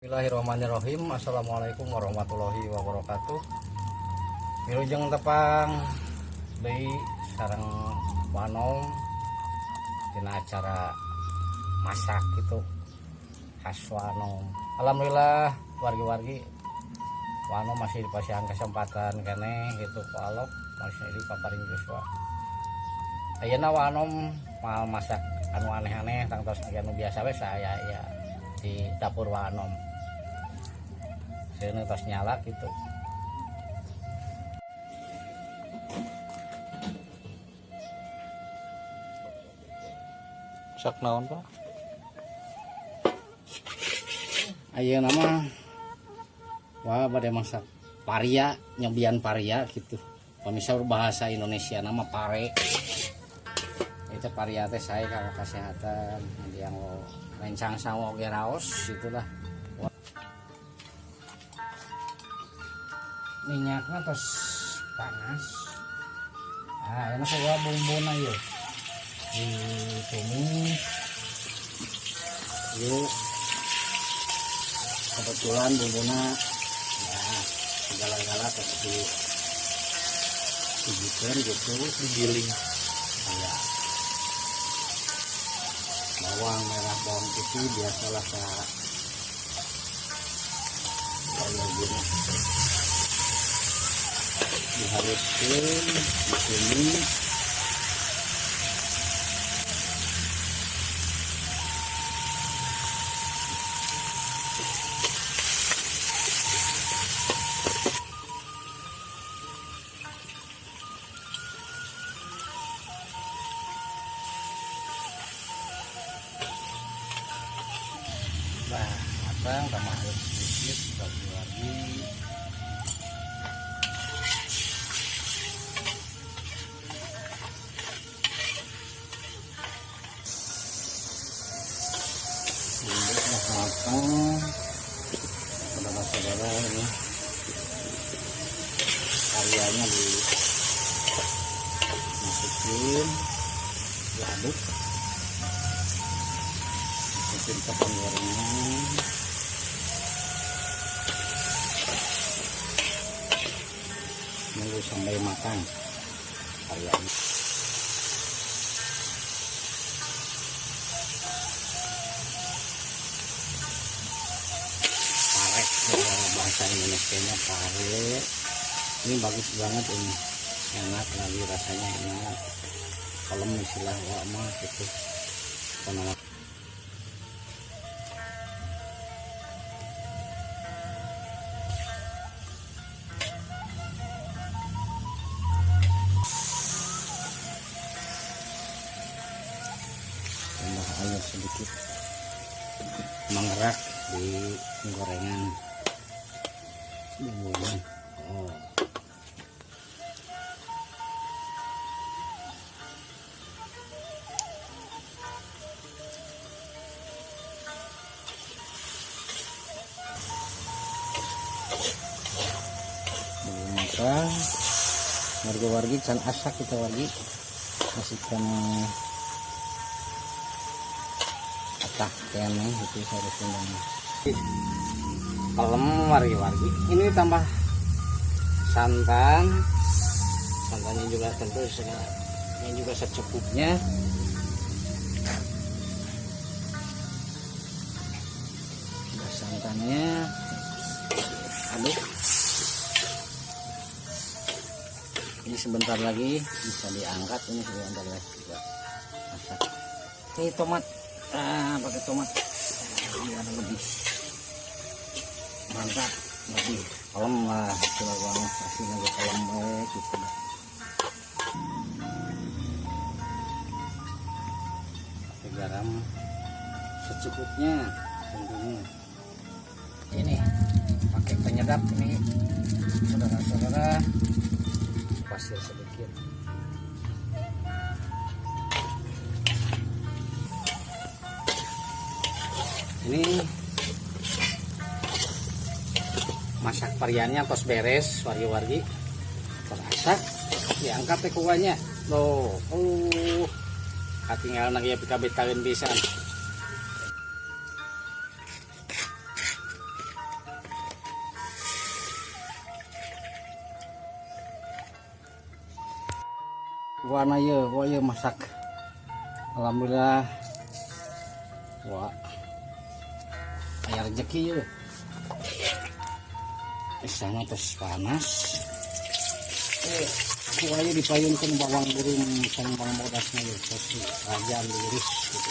Bismillahirrahmanirrahim. Assalamualaikum warahmatullahi wabarakatuh. Wilujeng tepang deui sareng Wanom dina acara masak gitu khas Wanom. Alhamdulillah wargi-wargi Wanom masih dipasihan kesempatan keneh gitu ku Allah masih dipaparing Joshua. Ayeuna Wanom mal masak anu aneh-aneh tangtos anu biasa we saya ya di dapur Wanom. Saya tos nyala gitu. Sak naon Pak? Ayeuna mah wah bade masak paria, nyobian paria gitu. Pamisah bahasa Indonesia nama pare. Itu paria teh saya kalau kesehatan yang rencang sawo ge raos itulah. Minyaknya terus panas. Nah, enak gua bumbuna yuk. Ditumis. Yuk. Kebetulan bumbuna ya segala-gala terus digiling gitu, digiling. Ya. Bawang merah, bawang putih biasalah kayak gini. Dihaluskan, ditumis. Nah, matang tambah air sedikit lagi. Matang, saudara-saudara ini karyanya dimasukin, diaduk, masukin ke penggorengan, nunggu sampai matang karyanya. Bahasa Indonesia-nya pare. Ini bagus banget ini, enak lagi rasanya enak. Kalau istilah mah gitu. Kenapa? Tambah air sedikit, mengerak di gorengan bumbunya. Oh. Belum matang. Wargi-wargi can asak kita wargi masukkan atah kene itu harus undang. Kalem wargi-wargi ini tambah santannya juga tentu ini juga secukupnya. Santannya aduk ini sebentar lagi bisa diangkat. Ini sebentar lagi juga masak. Ini tomat, pakai tomat ini ada lebih mantap, lebih kalem lah, coba banget kasih lagi kalem gitu. Pakai garam secukupnya tentunya. Ini pakai penyedap ini saudara-saudara, pasir sedikit. Ini masak variannya tos beres wargi-wargi, tos asak diangkat teh kuahnya loh. Katinggal lagi ya pikabit kawin pisan. warna ya masak. Alhamdulillah. Wah. Aya rezeki ya. Sana terus panas. Kuahnya dipayunkan bawang burung sama bawang bodasnya ya. Terus rajaan diiris gitu.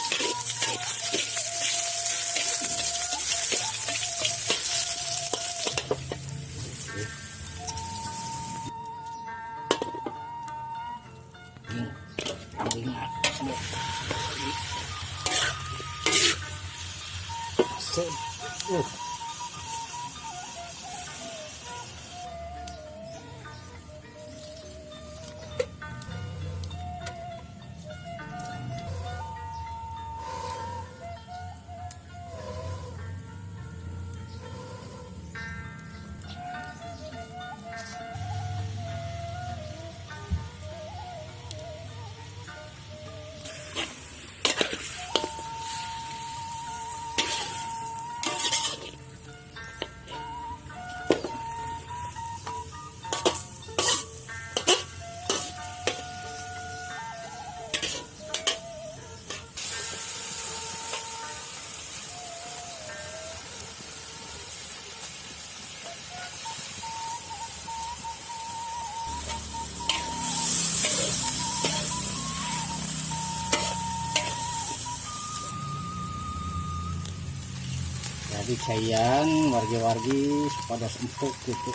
Jadi cayan wargi-wargi pada empuk gitu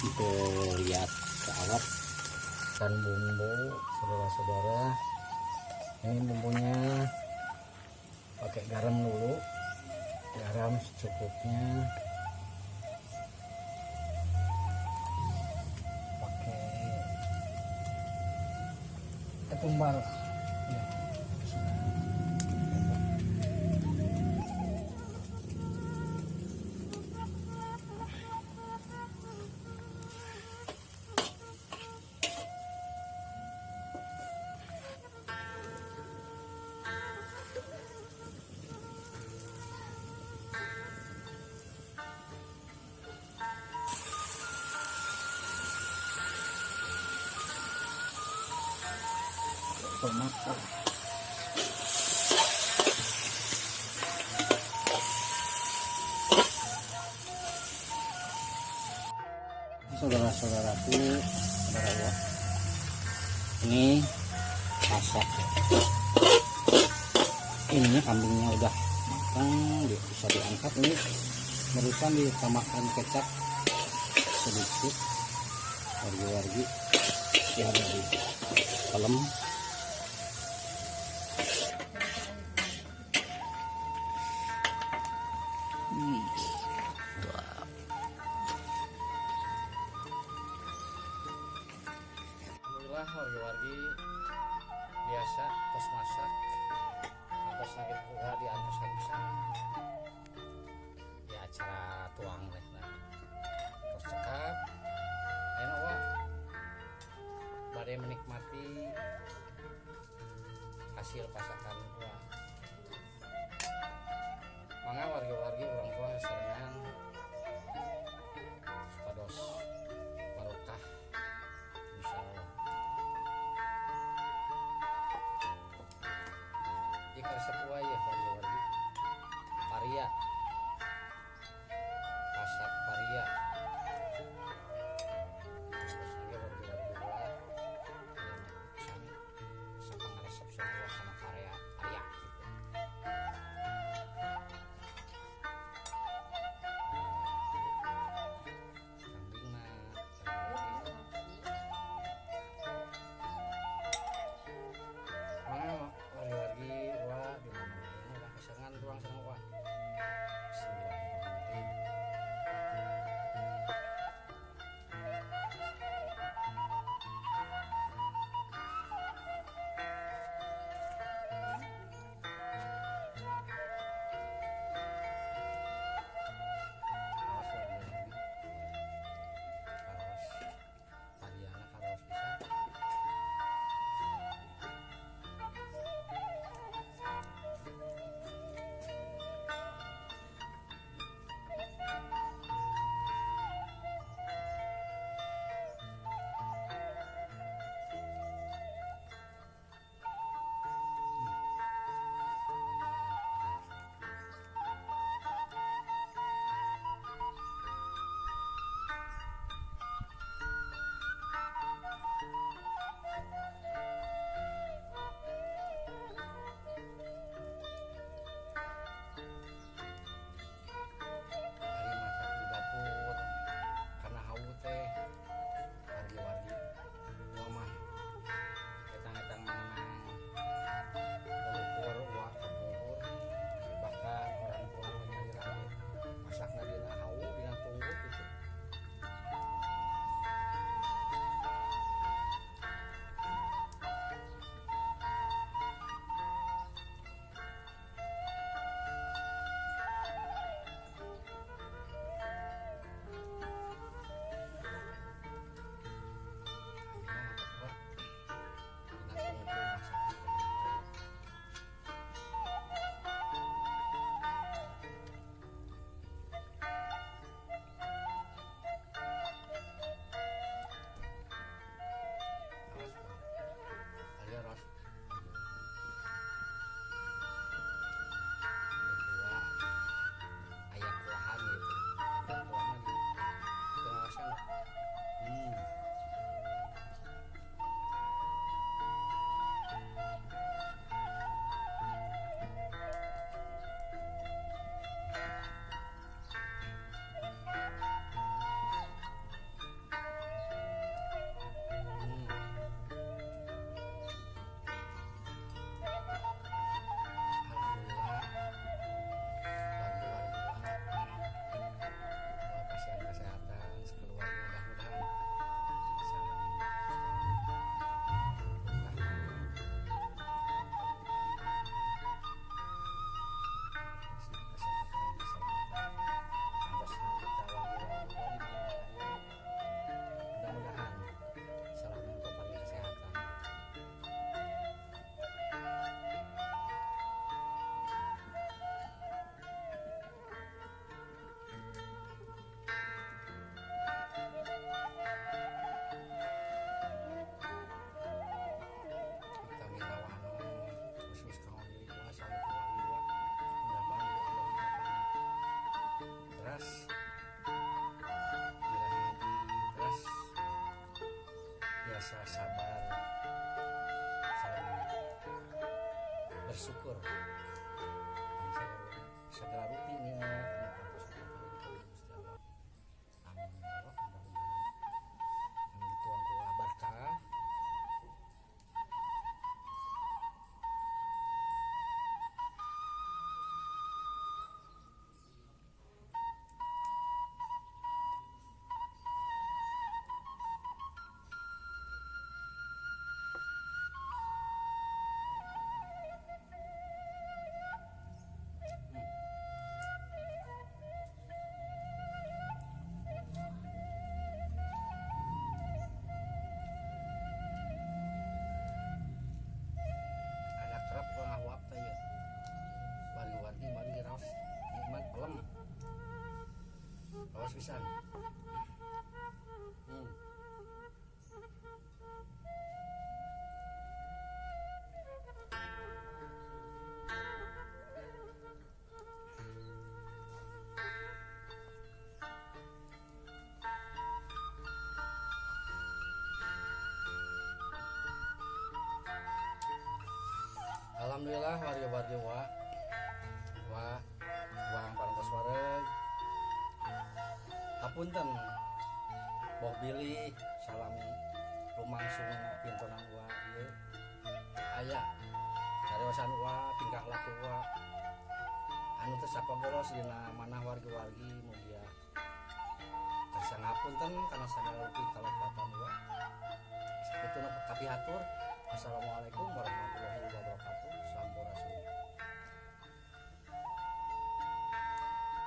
untuk lihat ke alat dan bumbu saudara-saudara. Ini bumbunya pakai garam dulu, garam secukupnya, pakai ketumbar. Tomat saudara-saudaraku, saudara, ini masak. Ininya kambingnya udah matang, bisa diangkat. Ini barusan ditambahkan kecap sedikit, wargi-wargi ya dari dalam. Alhamdulillah wargi-wargi biasa tos masak atas sakit kuha di atas habisan ya acara tuang deh nah terus cekap enak wah badai menikmati hasil pasakan kuah. Mangga wargi-wargi orang tua sesarengan supados barokah insyaallah. Jika resep kuah ya wargi-wargi paria pasak paria terus lagi wargi-wargi kuah sami sapang resep semua sama paria rasa sabar sareng bersyukur segala rutinnya kami pantos Gusti Allah. Amin ya Allah, mudah-mudahan amin Tuhan ku barkah. Ada kerap ngawap teh ya. Wargi-wargi mandi raos nikmat pelem. Raos pisan. Alhamdulillah warga-warga wang parantos wareg hapunten boh bilih salami lumangsung pintonan wa ieu aya karewasan wa tingkah laku wa anu teu sapabolos dina manah wargi-wargi mugia tasa ngapunten kana sagala rupi kalapatan wa sakitu nu kapihatur. Assalamualaikum warahmatullahi wabarakatuh.